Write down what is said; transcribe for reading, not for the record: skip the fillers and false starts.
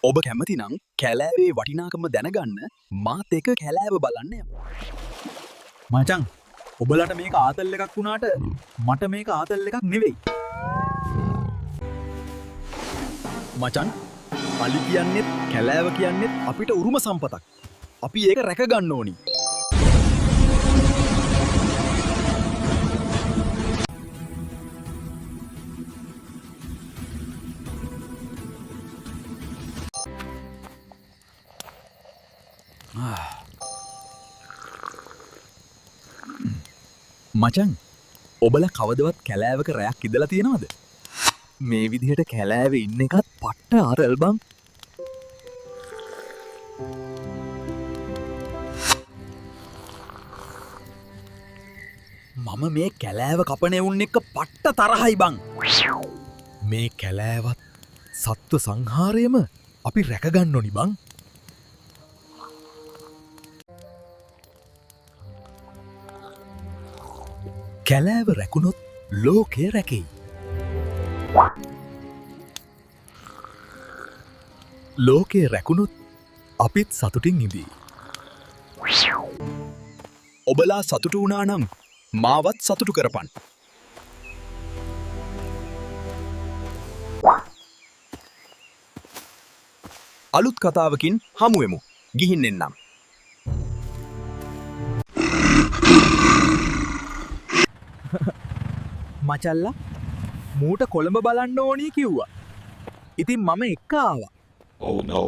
ඔබ කැමති නම් කැලෑවේ වටිනාකම දැනගන්න මාත් එක කැලෑව බලන්න යමු. මචං ඔබලට මේක ආතල් එකක් වුණාට මට මේක ආතල් එකක් නෙවෙයි. මචන් අලි කියන්නෙත් කැලෑව කියන්නෙත් අපිට උරුම සම්පතක්. අපි ඒක රැක ගන්න ඕනි. මචං ඔබල කවදවත් කැලෑවක රැයක් ඉදලා තියෙනවද? මේ විදිහට කැලෑවේ ඉන්න එකත් පට්ට ආරල් බං. මම මේ කැලෑව කපන එවුන් එක්ක පට්ට තරහයි බං. මේ කැලෑවත් සත්ව සංහාරයම අපි රැකගන්න ඕනි බං. කැලෑව රැකුණොත් ලෝකය රැකෙයි. ලෝකය රැකුණොත් අපිත් සතුටින් ඉදී. ඔබලා සතුටු වුණා නම් මාවත් සතුටු කරපන්. අලුත් කතාවකින් හමුවෙමු. ගිහින් එන්නම්. මචල්ලා මූට කොළඹ බලන්න ඕනී කිව්වා. ඉතින් මම එක්ක ආවා. Oh no.